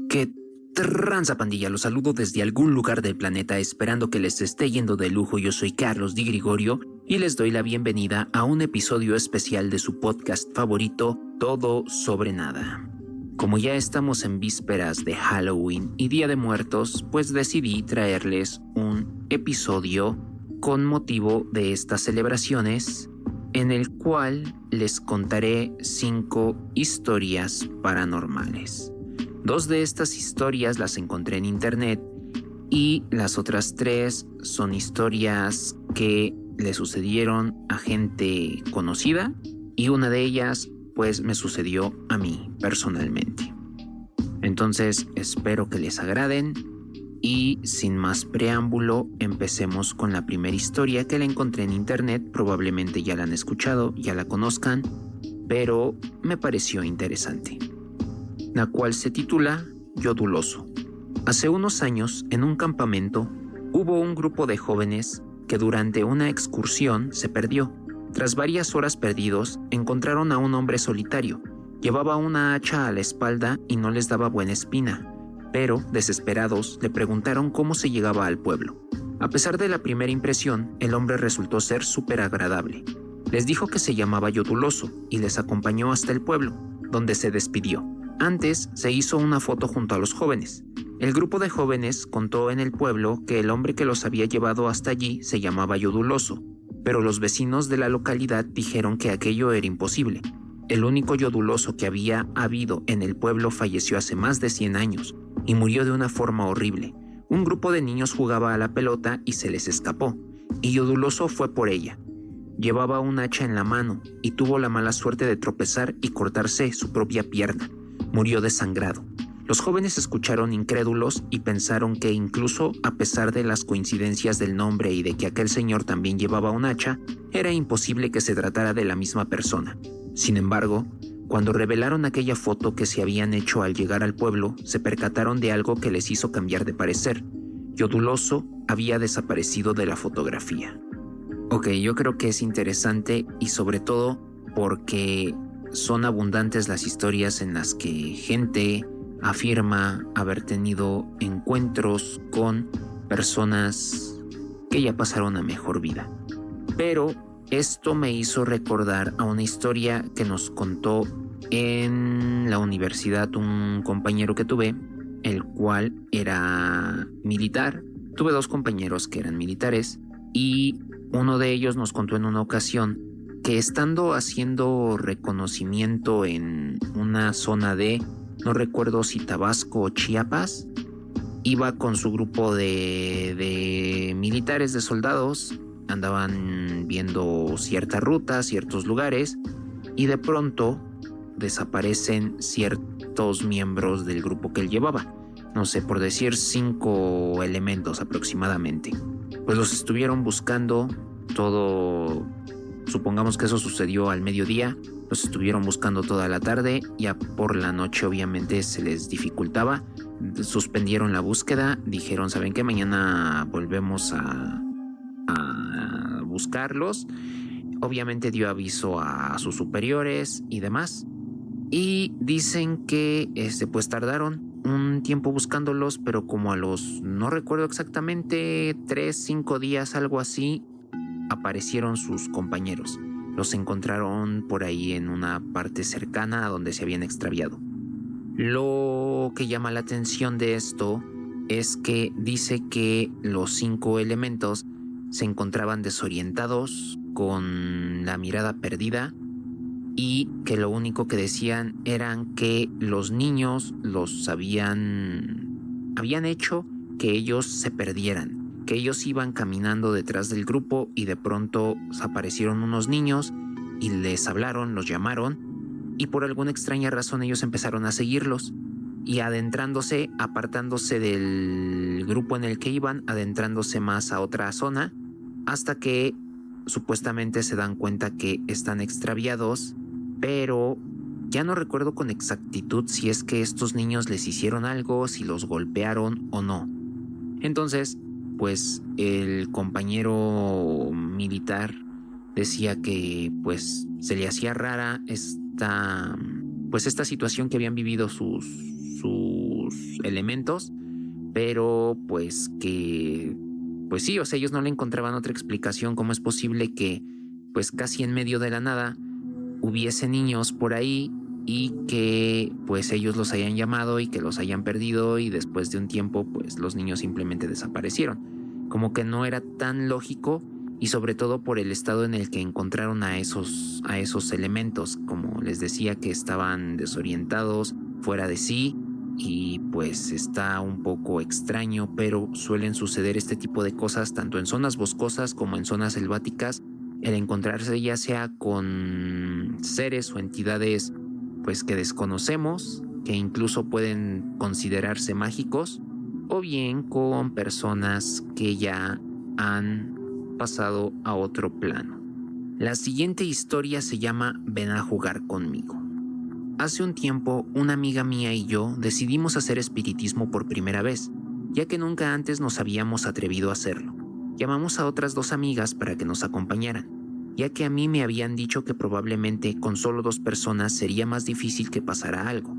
¿Qué tranza, pandilla? Los saludo desde algún lugar del planeta, esperando que les esté yendo de lujo. Yo soy Carlos Di Gregorio y les doy la bienvenida a un episodio especial de su podcast favorito, Todo sobre Nada. Como ya estamos en vísperas de Halloween y Día de Muertos, pues decidí traerles un episodio con motivo de estas celebraciones, en el cual les contaré 5 historias paranormales. 2 de estas historias las encontré en internet y las otras 3 son historias que le sucedieron a gente conocida y una de ellas pues me sucedió a mí personalmente. Entonces espero que les agraden y sin más preámbulo empecemos con la primera historia que la encontré en internet. Probablemente ya la han escuchado, ya la conozcan, pero me pareció interesante, la cual se titula Yoduloso. Hace unos años, en un campamento, hubo un grupo de jóvenes que durante una excursión se perdió. Tras varias horas perdidos, encontraron a un hombre solitario. Llevaba una hacha a la espalda y no les daba buena espina, pero, desesperados, le preguntaron cómo se llegaba al pueblo. A pesar de la primera impresión, el hombre resultó ser súper agradable. Les dijo que se llamaba Yoduloso y les acompañó hasta el pueblo, donde se despidió. Antes se hizo una foto junto a los jóvenes. El grupo de jóvenes contó en el pueblo que el hombre que los había llevado hasta allí se llamaba Yoduloso, pero los vecinos de la localidad dijeron que aquello era imposible. El único Yoduloso que había habido en el pueblo falleció hace más de 100 años y murió de una forma horrible. Un grupo de niños jugaba a la pelota y se les escapó, y Yoduloso fue por ella. Llevaba un hacha en la mano y tuvo la mala suerte de tropezar y cortarse su propia pierna. Murió desangrado. Los jóvenes escucharon incrédulos y pensaron que incluso a pesar de las coincidencias del nombre y de que aquel señor también llevaba un hacha, era imposible que se tratara de la misma persona. Sin embargo, cuando revelaron aquella foto que se habían hecho al llegar al pueblo, se percataron de algo que les hizo cambiar de parecer. Yoduloso había desaparecido de la fotografía. Ok, yo creo que es interesante y sobre todo porque son abundantes las historias en las que gente afirma haber tenido encuentros con personas que ya pasaron a mejor vida. Pero esto me hizo recordar a una historia que nos contó en la universidad un compañero que tuve, el cual era militar. Tuve 2 compañeros que eran militares y uno de ellos nos contó en una ocasión que estando haciendo reconocimiento en una zona de, no recuerdo si Tabasco o Chiapas, iba con su grupo de militares, de soldados, andaban viendo ciertas rutas, ciertos lugares, y de pronto desaparecen ciertos miembros del grupo que él llevaba. No sé, por decir 5 elementos aproximadamente. Pues los estuvieron buscando todo. Supongamos que eso sucedió al mediodía, los estuvieron buscando toda la tarde, ya por la noche obviamente se les dificultaba, suspendieron la búsqueda, dijeron, ¿saben qué? Mañana volvemos a buscarlos. Obviamente dio aviso a sus superiores y demás, y dicen que pues tardaron un tiempo buscándolos, pero como a los, no recuerdo exactamente, 3-5 días, algo así, aparecieron sus compañeros. Los encontraron por ahí en una parte cercana a donde se habían extraviado. Lo que llama la atención de esto es que dice que los 5 elementos se encontraban desorientados, con la mirada perdida, y que lo único que decían eran que los niños los habían hecho que ellos se perdieran, que ellos iban caminando detrás del grupo y de pronto aparecieron unos niños y les hablaron, los llamaron, y por alguna extraña razón ellos empezaron a seguirlos y adentrándose, apartándose del grupo en el que iban, adentrándose más a otra zona, hasta que supuestamente se dan cuenta que están extraviados, pero ya no recuerdo con exactitud si es que estos niños les hicieron algo, si los golpearon o no. Entonces, pues el compañero militar decía que pues se le hacía rara esta situación que habían vivido sus sus elementos, pero pues sí, o sea, ellos no le encontraban otra explicación. ¿Cómo es posible que pues casi en medio de la nada hubiese niños por ahí y que pues ellos los hayan llamado y que los hayan perdido y después de un tiempo pues los niños simplemente desaparecieron? Como que no era tan lógico, y sobre todo por el estado en el que encontraron a esos elementos. Como les decía, que estaban desorientados, fuera de sí, y pues está un poco extraño, pero suelen suceder este tipo de cosas tanto en zonas boscosas como en zonas selváticas. El encontrarse ya sea con seres o entidades pues que desconocemos, que incluso pueden considerarse mágicos, o bien con personas que ya han pasado a otro plano. La siguiente historia se llama Ven a jugar conmigo. Hace un tiempo, una amiga mía y yo decidimos hacer espiritismo por primera vez, ya que nunca antes nos habíamos atrevido a hacerlo. Llamamos a otras 2 amigas para que nos acompañaran, ya que a mí me habían dicho que probablemente con solo 2 personas sería más difícil que pasara algo.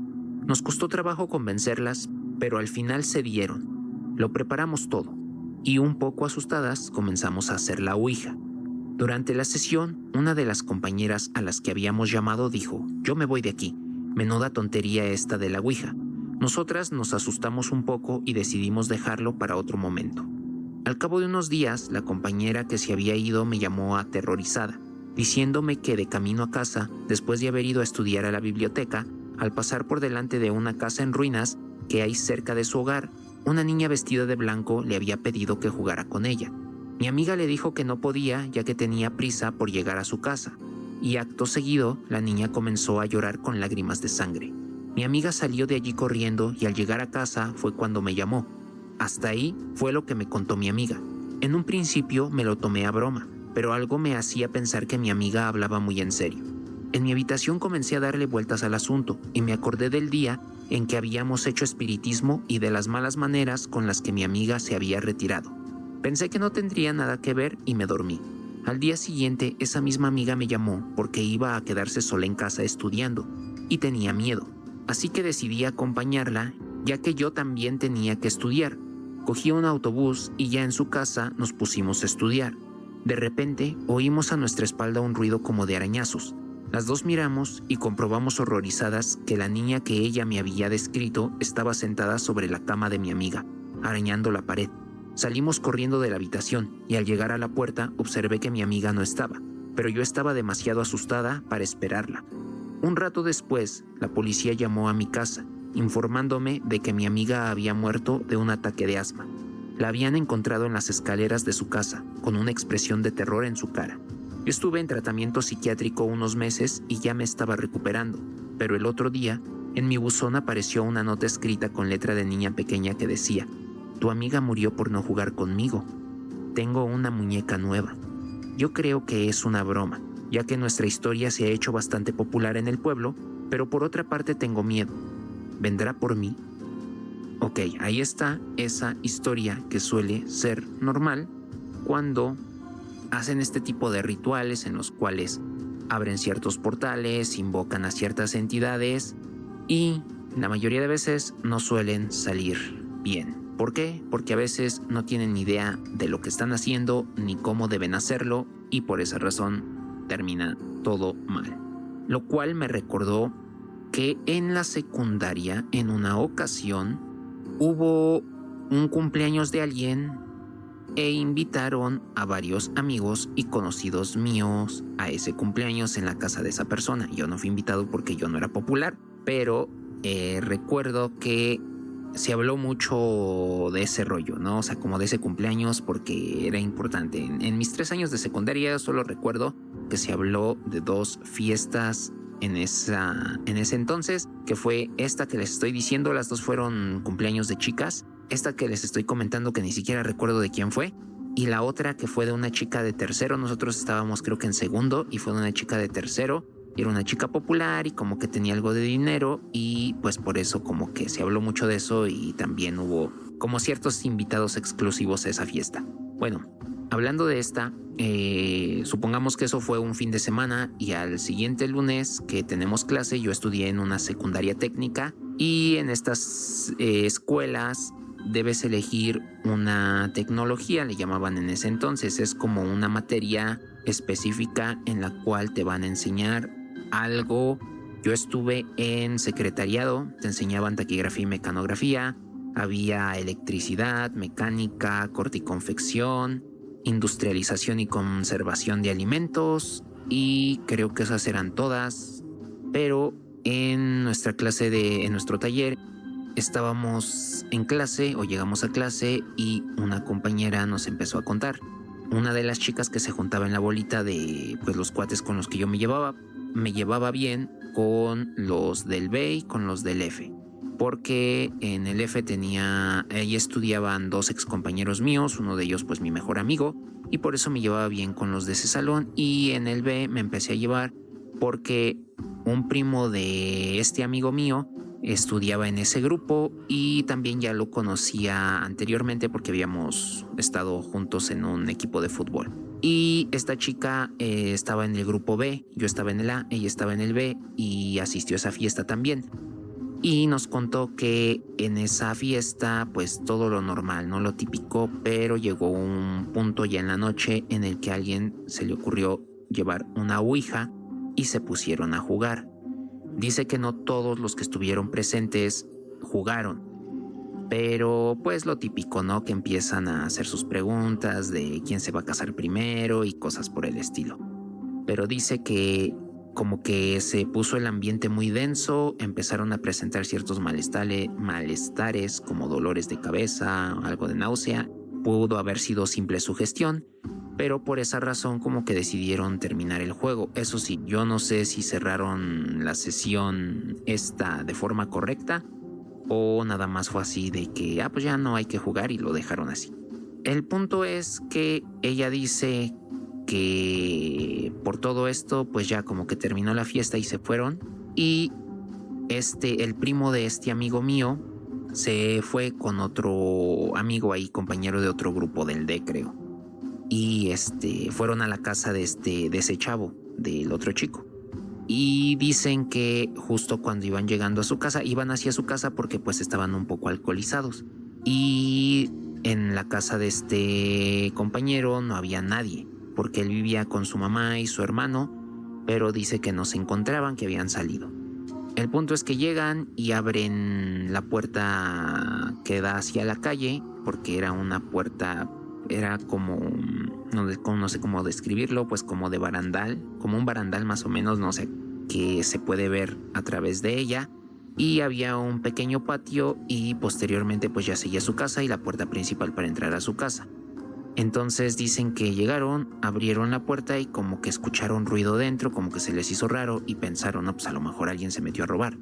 Nos costó trabajo convencerlas, pero al final cedieron. Lo preparamos todo, y un poco asustadas comenzamos a hacer la ouija. Durante la sesión, una de las compañeras a las que habíamos llamado dijo: yo me voy de aquí, menuda tontería esta de la ouija. Nosotras nos asustamos un poco y decidimos dejarlo para otro momento. Al cabo de unos días, la compañera que se había ido me llamó aterrorizada, diciéndome que de camino a casa, después de haber ido a estudiar a la biblioteca, al pasar por delante de una casa en ruinas que hay cerca de su hogar, una niña vestida de blanco le había pedido que jugara con ella. Mi amiga le dijo que no podía, ya que tenía prisa por llegar a su casa, y acto seguido la niña comenzó a llorar con lágrimas de sangre. Mi amiga salió de allí corriendo y al llegar a casa fue cuando me llamó. Hasta ahí fue lo que me contó mi amiga. En un principio me lo tomé a broma, pero algo me hacía pensar que mi amiga hablaba muy en serio. En mi habitación comencé a darle vueltas al asunto y me acordé del día en que habíamos hecho espiritismo y de las malas maneras con las que mi amiga se había retirado. Pensé que no tendría nada que ver y me dormí. Al día siguiente, esa misma amiga me llamó porque iba a quedarse sola en casa estudiando y tenía miedo. Así que decidí acompañarla, ya que yo también tenía que estudiar. Cogí un autobús y ya en su casa nos pusimos a estudiar. De repente, oímos a nuestra espalda un ruido como de arañazos. Las 2 miramos y comprobamos horrorizadas que la niña que ella me había descrito estaba sentada sobre la cama de mi amiga, arañando la pared. Salimos corriendo de la habitación y al llegar a la puerta observé que mi amiga no estaba, pero yo estaba demasiado asustada para esperarla. Un rato después, la policía llamó a mi casa, informándome de que mi amiga había muerto de un ataque de asma. La habían encontrado en las escaleras de su casa, con una expresión de terror en su cara. Yo estuve en tratamiento psiquiátrico unos meses y ya me estaba recuperando, pero el otro día, en mi buzón apareció una nota escrita con letra de niña pequeña que decía: tu amiga murió por no jugar conmigo. Tengo una muñeca nueva. Yo creo que es una broma, ya que nuestra historia se ha hecho bastante popular en el pueblo, pero por otra parte tengo miedo. ¿Vendrá por mí? Ok, ahí está esa historia que suele ser normal cuando hacen este tipo de rituales en los cuales abren ciertos portales, invocan a ciertas entidades y la mayoría de veces no suelen salir bien. ¿Por qué? Porque a veces no tienen ni idea de lo que están haciendo ni cómo deben hacerlo y por esa razón termina todo mal. Lo cual me recordó que en la secundaria, en una ocasión, hubo un cumpleaños de alguien e invitaron a varios amigos y conocidos míos a ese cumpleaños en la casa de esa persona. Yo no fui invitado porque yo no era popular, pero recuerdo que se habló mucho de ese rollo, ¿no? O sea, como de ese cumpleaños porque era importante. En mis 3 años de secundaria solo recuerdo que se habló de 2 fiestas en ese entonces, que fue esta que les estoy diciendo. Las 2 fueron cumpleaños de chicas. Esta que les estoy comentando que ni siquiera recuerdo de quién fue. Y la otra que fue de una chica de tercero. Nosotros estábamos creo que en segundo y fue de una chica de tercero. Era una chica popular y como que tenía algo de dinero y pues por eso como que se habló mucho de eso y también hubo como ciertos invitados exclusivos a esa fiesta. Bueno, hablando de esta, supongamos que eso fue un fin de semana y al siguiente lunes que tenemos clase, yo estudié en una secundaria técnica Y en estas escuelas debes elegir una tecnología, le llamaban en ese entonces. Es como una materia específica en la cual te van a enseñar algo. Yo estuve en secretariado, te enseñaban taquigrafía y mecanografía, había electricidad, mecánica, corte y confección, industrialización y conservación de alimentos, y creo que esas eran todas. Pero en nuestra en nuestro taller, estábamos en clase o llegamos a clase y una compañera nos empezó a contar. Una de las chicas que se juntaba en la bolita de pues los cuates con los que yo me llevaba bien con los del B y con los del F. Porque en el F ahí estudiaban dos ex compañeros míos, uno de ellos pues mi mejor amigo, y por eso me llevaba bien con los de ese salón. Y en el B me empecé a llevar porque un primo de este amigo mío estudiaba en ese grupo y también ya lo conocía anteriormente porque habíamos estado juntos en un equipo de fútbol. Y esta chica estaba en el grupo B, yo estaba en el A, ella estaba en el B y asistió a esa fiesta también. Y nos contó que en esa fiesta pues todo lo normal, no lo típico, pero llegó un punto ya en la noche en el que a alguien se le ocurrió llevar una ouija y se pusieron a jugar. Dice que no todos los que estuvieron presentes jugaron, pero pues lo típico, ¿no? Que empiezan a hacer sus preguntas de quién se va a casar primero y cosas por el estilo. Pero dice que como que se puso el ambiente muy denso, empezaron a presentar ciertos malestares como dolores de cabeza, algo de náusea. Pudo haber sido simple sugestión, pero por esa razón como que decidieron terminar el juego. Eso sí, yo no sé si cerraron la sesión esta de forma correcta o nada más fue así de que pues ya no hay que jugar y lo dejaron así. El punto es que ella dice que por todo esto pues ya como que terminó la fiesta y se fueron, y el primo de este amigo mío se fue con otro amigo ahí, compañero de otro grupo del D, creo. Y fueron a la casa de ese chavo, del otro chico. Y dicen que justo cuando iban llegando a su casa, iban hacia su casa porque pues estaban un poco alcoholizados. Y en la casa de este compañero no había nadie, porque él vivía con su mamá y su hermano, pero dice que no se encontraban, que habían salido. El punto es que llegan y abren la puerta que da hacia la calle, porque era una puerta, era como, no sé cómo describirlo, pues como de barandal, como un barandal más o menos, no sé, que se puede ver a través de ella. Y había un pequeño patio y posteriormente pues ya seguía su casa y la puerta principal para entrar a su casa. Entonces dicen que llegaron, abrieron la puerta y como que escucharon ruido dentro, como que se les hizo raro y pensaron, no, pues a lo mejor alguien se metió a robar.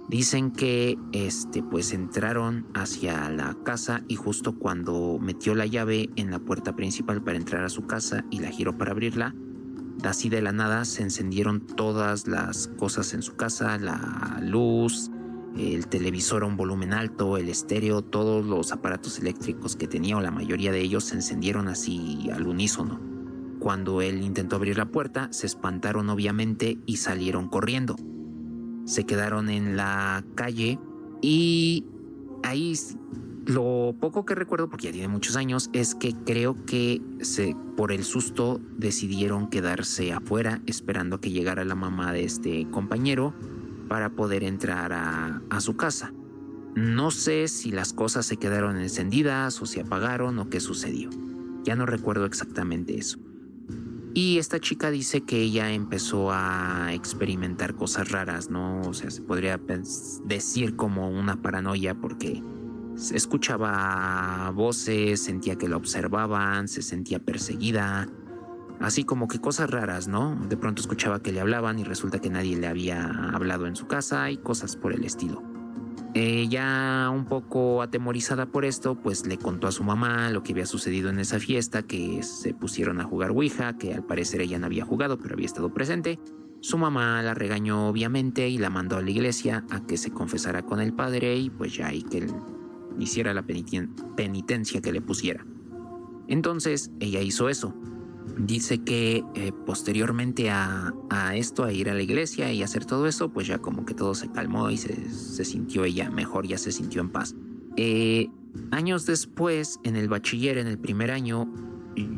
Dicen que pues entraron hacia la casa y justo cuando metió la llave en la puerta principal para entrar a su casa y la giró para abrirla, así de la nada se encendieron todas las cosas en su casa, la luz, el televisor a un volumen alto, el estéreo, todos los aparatos eléctricos que tenía o la mayoría de ellos se encendieron así al unísono. Cuando él intentó abrir la puerta, se espantaron obviamente y salieron corriendo. Se quedaron en la calle y ahí lo poco que recuerdo, porque ya tiene muchos años, es que creo que por el susto decidieron quedarse afuera esperando a que llegara la mamá de este compañero para poder entrar a su casa. No sé si las cosas se quedaron encendidas o se apagaron o qué sucedió. Ya no recuerdo exactamente eso. Y esta chica dice que ella empezó a experimentar cosas raras, ¿no? O sea, se podría decir como una paranoia porque escuchaba voces, sentía que la observaban, se sentía perseguida. Así como que cosas raras, ¿no? De pronto escuchaba que le hablaban y resulta que nadie le había hablado en su casa y cosas por el estilo. Ya un poco atemorizada por esto, pues le contó a su mamá lo que había sucedido en esa fiesta, que se pusieron a jugar Ouija, que al parecer ella no había jugado, pero había estado presente. Su mamá la regañó obviamente y la mandó a la iglesia a que se confesara con el padre y pues ya ahí que él hiciera la penitencia que le pusiera. Entonces ella hizo eso. Dice que posteriormente a esto, a ir a la iglesia y hacer todo eso, pues ya como que todo se calmó y se sintió ella mejor, ya se sintió en paz. Años después, en el bachiller, en el primer año,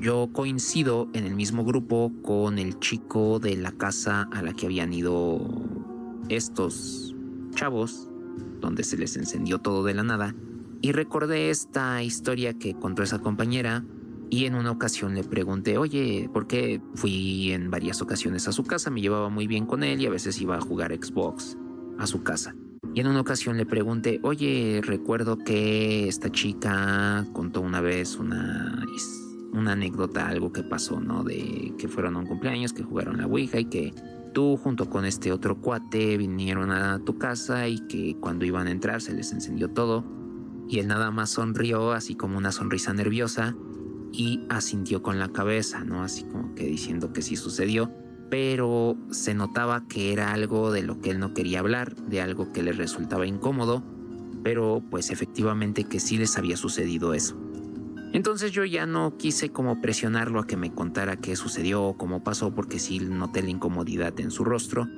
yo coincido en el mismo grupo con el chico de la casa a la que habían ido estos chavos, donde se les encendió todo de la nada, y recordé esta historia que contó esa compañera. Y en una ocasión le pregunté, oye, ¿por qué? Fui en varias ocasiones a su casa, me llevaba muy bien con él y a veces iba a jugar Xbox a su casa. Y en una ocasión le pregunté, oye, recuerdo que esta chica contó una vez una anécdota, algo que pasó, ¿no? De que fueron a un cumpleaños, que jugaron la Ouija y que tú junto con este otro cuate vinieron a tu casa y que cuando iban a entrar se les encendió todo. Y él nada más sonrió, así como una sonrisa nerviosa, y asintió con la cabeza, ¿no? Así como que diciendo que sí sucedió, pero se notaba que era algo de lo que él no quería hablar, de algo que le resultaba incómodo, pero pues efectivamente que sí les había sucedido eso. Entonces yo ya no quise como presionarlo a que me contara qué sucedió o cómo pasó, porque sí noté la incomodidad en su rostro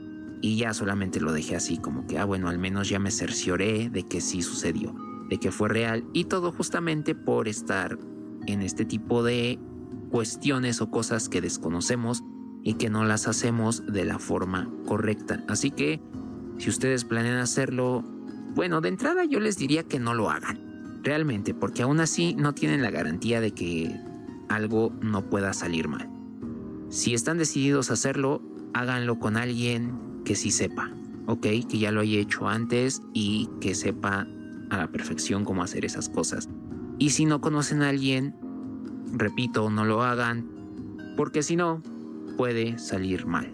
y ya solamente lo dejé así como que, bueno, al menos ya me cercioré de que sí sucedió, de que fue real, y todo justamente por estar en este tipo de cuestiones o cosas que desconocemos y que no las hacemos de la forma correcta. Así que si ustedes planean hacerlo, bueno, de entrada yo les diría que no lo hagan, realmente, porque aún así no tienen la garantía de que algo no pueda salir mal. Si están decididos a hacerlo, háganlo con alguien que sí sepa, ¿ok? Que ya lo haya hecho antes y que sepa a la perfección cómo hacer esas cosas. Y si no conocen a alguien, repito, no lo hagan, porque si no, puede salir mal.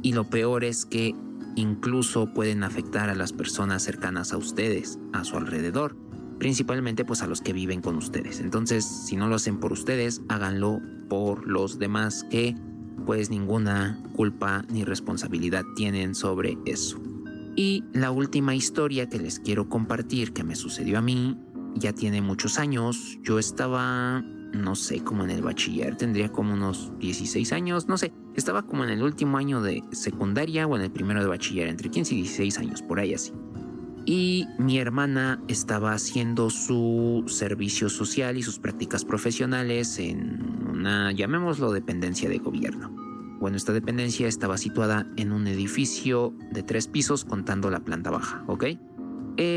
Y lo peor es que incluso pueden afectar a las personas cercanas a ustedes, a su alrededor, principalmente pues a los que viven con ustedes. Entonces, si no lo hacen por ustedes, háganlo por los demás, que pues ninguna culpa ni responsabilidad tienen sobre eso. Y la última historia que les quiero compartir, que me sucedió a mí, ya tiene muchos años. Yo estaba, no sé, como en el bachiller, tendría como unos 16 años, no sé, estaba como en el último año de secundaria o en el primero de bachiller, entre 15 y 16 años, por ahí así. Y mi hermana estaba haciendo su servicio social y sus prácticas profesionales en una, llamémoslo, dependencia de gobierno. Bueno, esta dependencia estaba situada en un edificio de 3 pisos contando la planta baja, ¿ok?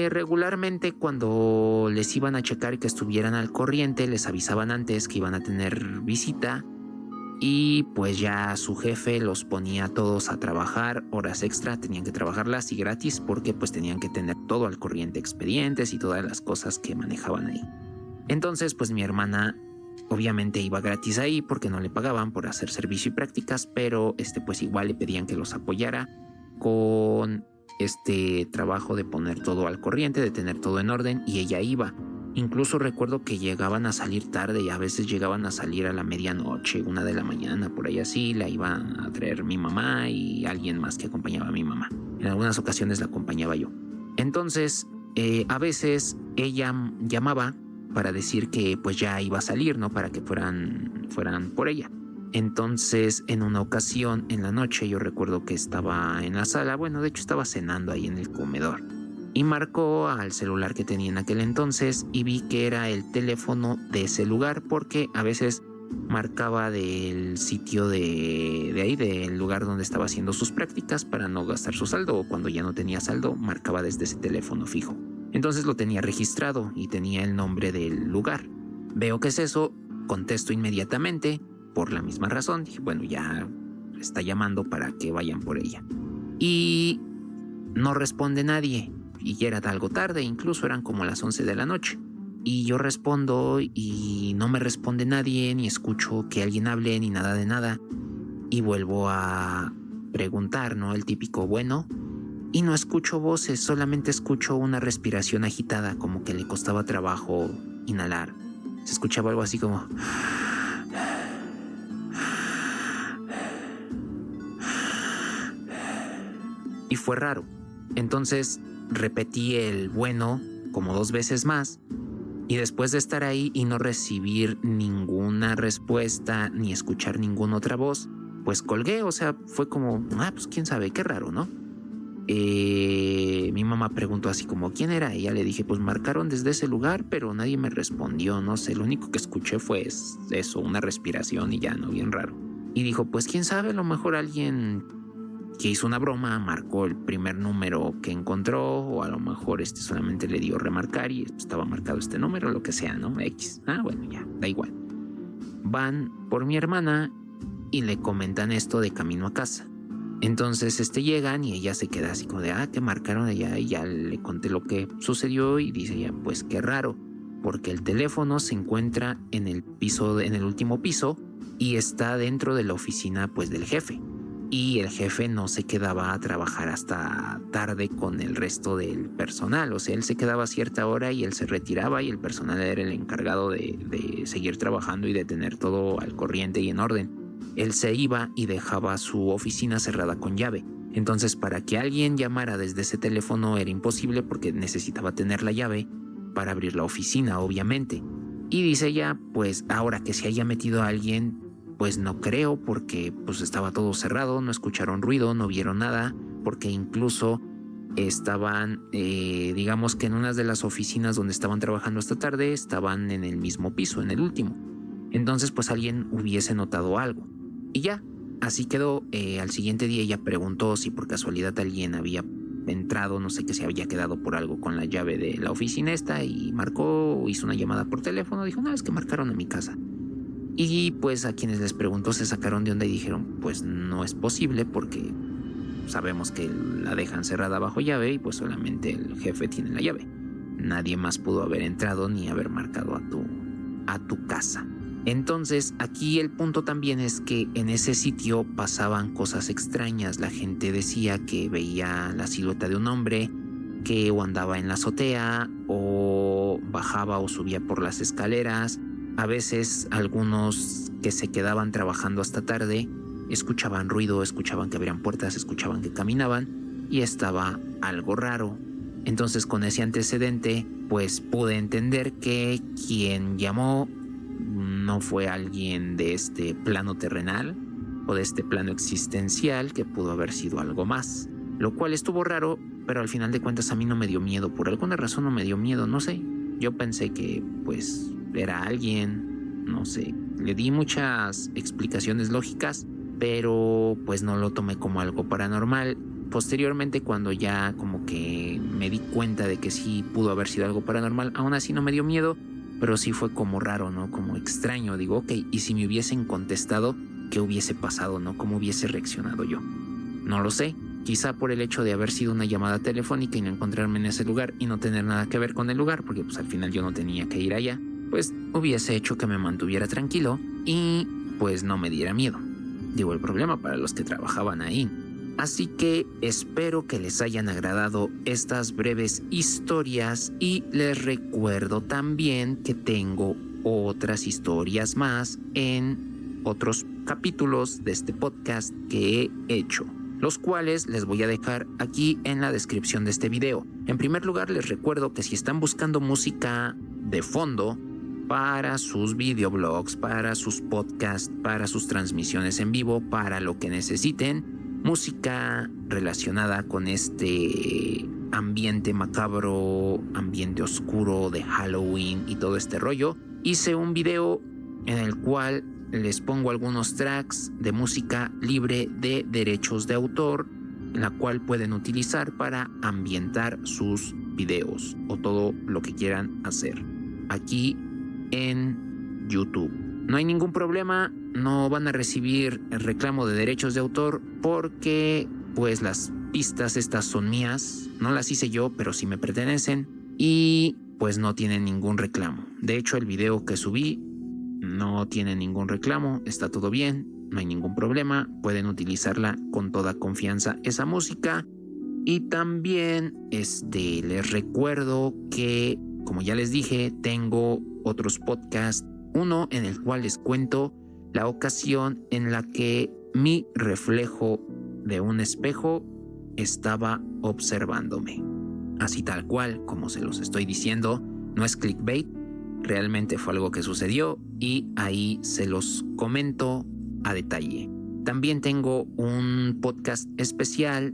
Regularmente cuando les iban a checar que estuvieran al corriente, les avisaban antes que iban a tener visita y pues ya su jefe los ponía a todos a trabajar horas extra, tenían que trabajarlas y gratis porque pues tenían que tener todo al corriente, expedientes y todas las cosas que manejaban ahí. Entonces pues mi hermana obviamente iba gratis ahí porque no le pagaban por hacer servicio y prácticas, pero pues igual le pedían que los apoyara con este trabajo de poner todo al corriente, de tener todo en orden, y ella iba. Incluso recuerdo que llegaban a salir tarde y a veces llegaban a salir a la medianoche, 1 de la mañana, por ahí así. La iba a traer mi mamá y alguien más que acompañaba a mi mamá. En algunas ocasiones la acompañaba yo. Entonces, a veces ella llamaba para decir que pues ya iba a salir, ¿no? Para que fueran por ella. Entonces, en una ocasión, en la noche, yo recuerdo que estaba en la sala, bueno, de hecho estaba cenando ahí en el comedor, y marcó al celular que tenía en aquel entonces y vi que era el teléfono de ese lugar, porque a veces marcaba del sitio de ahí, del lugar donde estaba haciendo sus prácticas para no gastar su saldo, o cuando ya no tenía saldo, marcaba desde ese teléfono fijo. Entonces lo tenía registrado y tenía el nombre del lugar. Veo que es eso, contesto inmediatamente. Por la misma razón, dije, bueno, ya está llamando para que vayan por ella. Y no responde nadie. Y ya era algo tarde, incluso eran como las 11 de la noche. Y yo respondo y no me responde nadie, ni escucho que alguien hable, ni nada de nada. Y vuelvo a preguntar, ¿no? El típico, bueno. Y no escucho voces, solamente escucho una respiración agitada, como que le costaba trabajo inhalar. Se escuchaba algo así como... Y fue raro. Entonces repetí el bueno como 2 veces más Y después de estar ahí y no recibir ninguna respuesta ni escuchar ninguna otra voz, pues colgué. O sea, fue como, pues quién sabe, qué raro, ¿no? Mi mamá preguntó así como, ¿quién era? Y ya le dije, pues marcaron desde ese lugar, pero nadie me respondió, no sé, lo único que escuché fue eso, una respiración y ya, ¿no? Bien raro. Y dijo, pues quién sabe, a lo mejor alguien que hizo una broma marcó el primer número que encontró, o a lo mejor solamente le dio remarcar y estaba marcado este número, lo que sea, ¿no? X. Bueno, ya, da igual. Van por mi hermana y le comentan esto de camino a casa. Entonces llegan y ella se queda así como de, que marcaron allá, y ya le conté lo que sucedió y dice ella, pues qué raro, porque el teléfono se encuentra en el último piso y está dentro de la oficina pues del jefe. Y el jefe no se quedaba a trabajar hasta tarde con el resto del personal. O sea, él se quedaba a cierta hora y él se retiraba y el personal era el encargado de seguir trabajando y de tener todo al corriente y en orden. Él se iba y dejaba su oficina cerrada con llave. Entonces, para que alguien llamara desde ese teléfono era imposible porque necesitaba tener la llave para abrir la oficina, obviamente. Y dice ella, pues ahora que se haya metido a alguien, pues no creo, porque pues estaba todo cerrado, no escucharon ruido, no vieron nada, porque incluso estaban, digamos que en una de las oficinas donde estaban trabajando esta tarde, estaban en el mismo piso, en el último. Entonces pues alguien hubiese notado algo. Y ya, así quedó. Al siguiente día ella preguntó si por casualidad alguien había entrado, no sé, que se había quedado por algo con la llave de la oficina y marcó, hizo una llamada por teléfono, dijo, no, es que marcaron a mi casa. Y pues a quienes les preguntó se sacaron de onda y dijeron, pues no es posible porque sabemos que la dejan cerrada bajo llave y pues solamente el jefe tiene la llave. Nadie más pudo haber entrado ni haber marcado a tu casa. Entonces aquí el punto también es que en ese sitio pasaban cosas extrañas. La gente decía que veía la silueta de un hombre que o andaba en la azotea o bajaba o subía por las escaleras. A veces algunos que se quedaban trabajando hasta tarde escuchaban ruido, escuchaban que abrían puertas, escuchaban que caminaban y estaba algo raro. Entonces con ese antecedente pues pude entender que quien llamó no fue alguien de este plano terrenal o de este plano existencial, que pudo haber sido algo más. Lo cual estuvo raro, pero al final de cuentas a mí no me dio miedo. Por alguna razón no me dio miedo, no sé. Yo pensé que pues era alguien, no sé. Le di muchas explicaciones lógicas, pero pues no lo tomé como algo paranormal. Posteriormente, cuando ya como que me di cuenta de que sí pudo haber sido algo paranormal, aún así no me dio miedo, pero sí fue como raro, ¿no? Como extraño. Digo, ok, y si me hubiesen contestado, ¿qué hubiese pasado, no? ¿Cómo hubiese reaccionado yo? No lo sé. Quizá por el hecho de haber sido una llamada telefónica y no encontrarme en ese lugar y no tener nada que ver con el lugar, porque pues al final yo no tenía que ir allá, pues hubiese hecho que me mantuviera tranquilo y pues no me diera miedo. Digo, el problema para los que trabajaban ahí. Así que espero que les hayan agradado estas breves historias y les recuerdo también que tengo otras historias más en otros capítulos de este podcast que he hecho, los cuales les voy a dejar aquí en la descripción de este video. En primer lugar, les recuerdo que si están buscando música de fondo para sus videoblogs, para sus podcasts, para sus transmisiones en vivo, para lo que necesiten, música relacionada con este ambiente macabro, ambiente oscuro de Halloween y todo este rollo, hice un video en el cual les pongo algunos tracks de música libre de derechos de autor, la cual pueden utilizar para ambientar sus videos o todo lo que quieran hacer aquí en YouTube. No hay ningún problema, no van a recibir el reclamo de derechos de autor porque pues las pistas estas son mías, no las hice yo, pero sí me pertenecen y pues no tienen ningún reclamo. De hecho, el video que subí no tiene ningún reclamo, está todo bien, no hay ningún problema, pueden utilizarla con toda confianza esa música. Y también les recuerdo que, como ya les dije, tengo otros podcasts, uno en el cual les cuento la ocasión en la que mi reflejo de un espejo estaba observándome. Así tal cual, como se los estoy diciendo, no es clickbait, realmente fue algo que sucedió y ahí se los comento a detalle. También tengo un podcast especial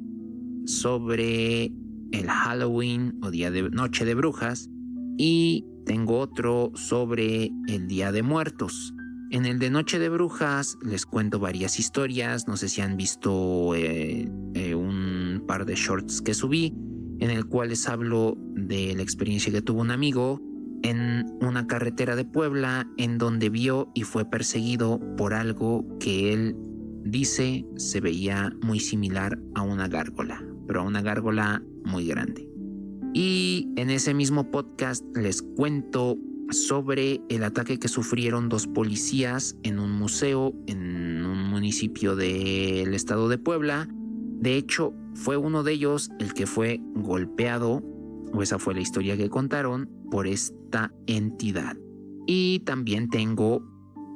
sobre el Halloween o Noche de Brujas y tengo otro sobre el Día de Muertos. En el de Noche de Brujas les cuento varias historias, no sé si han visto un par de shorts que subí, en el cual les hablo de la experiencia que tuvo un amigo en una carretera de Puebla, en donde vio y fue perseguido por algo que él dice se veía muy similar a una gárgola, pero a una gárgola muy grande. Y en ese mismo podcast les cuento sobre el ataque que sufrieron 2 policías en un museo en un municipio del estado de Puebla. De hecho, fue uno de ellos el que fue golpeado, o esa fue la historia que contaron, por esta entidad. Y también tengo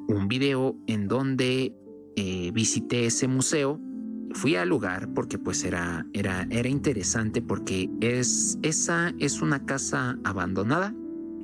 un video en donde visité ese museo. Fui al lugar porque pues era interesante, porque esa es una casa abandonada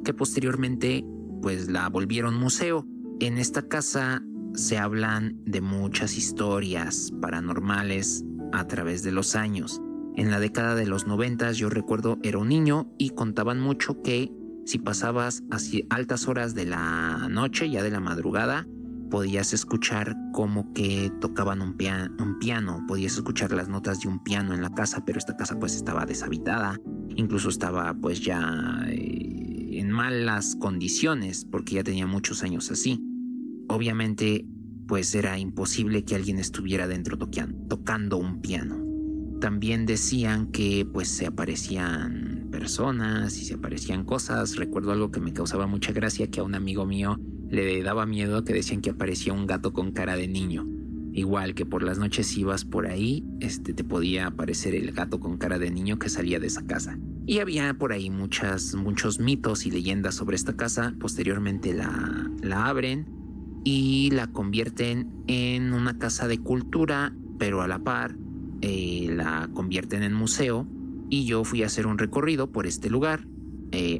que posteriormente pues la volvieron museo. En esta casa se hablan de muchas historias paranormales a través de los años. En la década de los 90, yo recuerdo, era un niño y contaban mucho que si pasabas a altas horas de la noche, ya de la madrugada, podías escuchar como que tocaban un piano, podías escuchar las notas de un piano en la casa, pero esta casa pues estaba deshabitada, incluso estaba pues ya en malas condiciones porque ya tenía muchos años así. Obviamente pues era imposible que alguien estuviera dentro tocando un piano. También decían que pues se aparecían personas y se aparecían cosas. Recuerdo algo que me causaba mucha gracia, que a un amigo mío le daba miedo, que decían que aparecía un gato con cara de niño. Igual que por las noches ibas por ahí, te podía aparecer el gato con cara de niño que salía de esa casa. Y había por ahí muchos mitos y leyendas sobre esta casa. Posteriormente la abren y la convierten en una casa de cultura, pero a la par la convierten en museo. Y yo fui a hacer un recorrido por este lugar.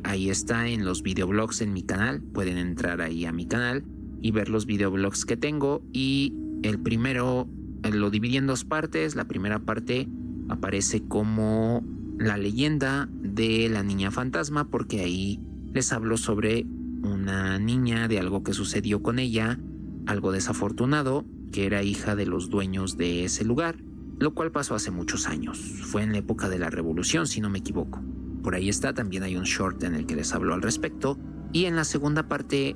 Ahí está en los videoblogs en mi canal. Pueden entrar ahí a mi canal y ver los videoblogs que tengo. Y el primero lo dividí en 2 partes. La primera parte aparece como la leyenda de la niña fantasma, porque ahí les hablo sobre una niña, de algo que sucedió con ella, algo desafortunado, que era hija de los dueños de ese lugar, lo cual pasó hace muchos años. Fue en la época de la Revolución, si no me equivoco. Por ahí está, también hay un short en el que les hablo al respecto. Y en la segunda parte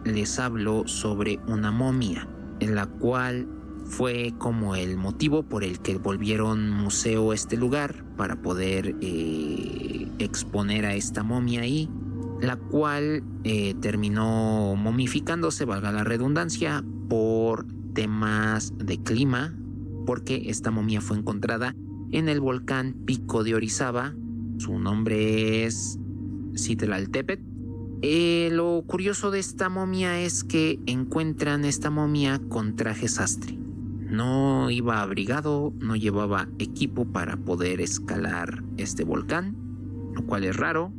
les hablo sobre una momia, en la cual fue como el motivo por el que volvieron museo este lugar, para poder exponer a esta momia ahí, la cual terminó momificándose, valga la redundancia, por temas de clima, porque esta momia fue encontrada en el volcán Pico de Orizaba. Su nombre es Citlaltépetl. Lo curioso de esta momia es que encuentran esta momia con traje sastre. No iba abrigado, no llevaba equipo para poder escalar este volcán, lo cual es raro,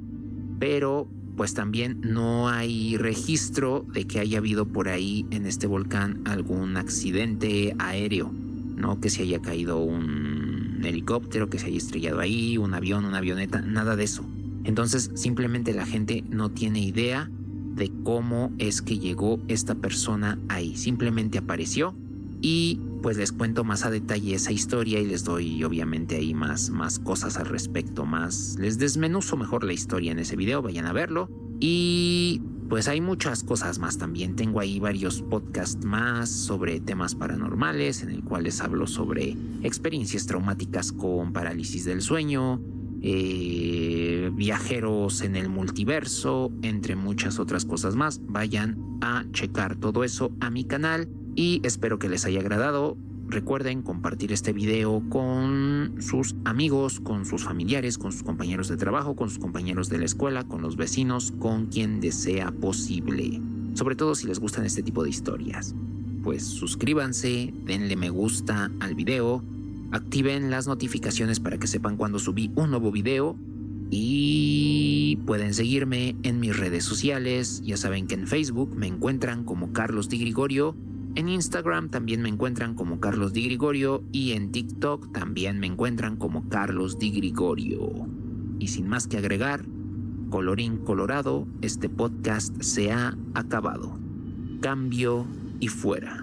pero pues también no hay registro de que haya habido por ahí en este volcán algún accidente aéreo, no que se haya caído un helicóptero, que se haya estrellado ahí, un avión, una avioneta, nada de eso. Entonces simplemente la gente no tiene idea de cómo es que llegó esta persona ahí. Simplemente apareció y pues les cuento más a detalle esa historia y les doy obviamente ahí más cosas al respecto, les desmenuzo mejor la historia en ese video, vayan a verlo. Y pues hay muchas cosas más también. Tengo ahí varios podcasts más sobre temas paranormales, en el cual les hablo sobre experiencias traumáticas con parálisis del sueño, viajeros en el multiverso, entre muchas otras cosas más. Vayan a checar todo eso a mi canal y espero que les haya agradado. Recuerden compartir este video con sus amigos, con sus familiares, con sus compañeros de trabajo, con sus compañeros de la escuela, con los vecinos, con quien desea posible. Sobre todo si les gustan este tipo de historias. Pues suscríbanse, denle me gusta al video, activen las notificaciones para que sepan cuando subí un nuevo video Y pueden seguirme en mis redes sociales. Ya saben que en Facebook me encuentran como Carlos Di Gregorio. En Instagram también me encuentran como Carlos Di Gregorio. Y en TikTok también me encuentran como Carlos Di Gregorio. Y sin más que agregar, colorín colorado, este podcast se ha acabado. Cambio y fuera.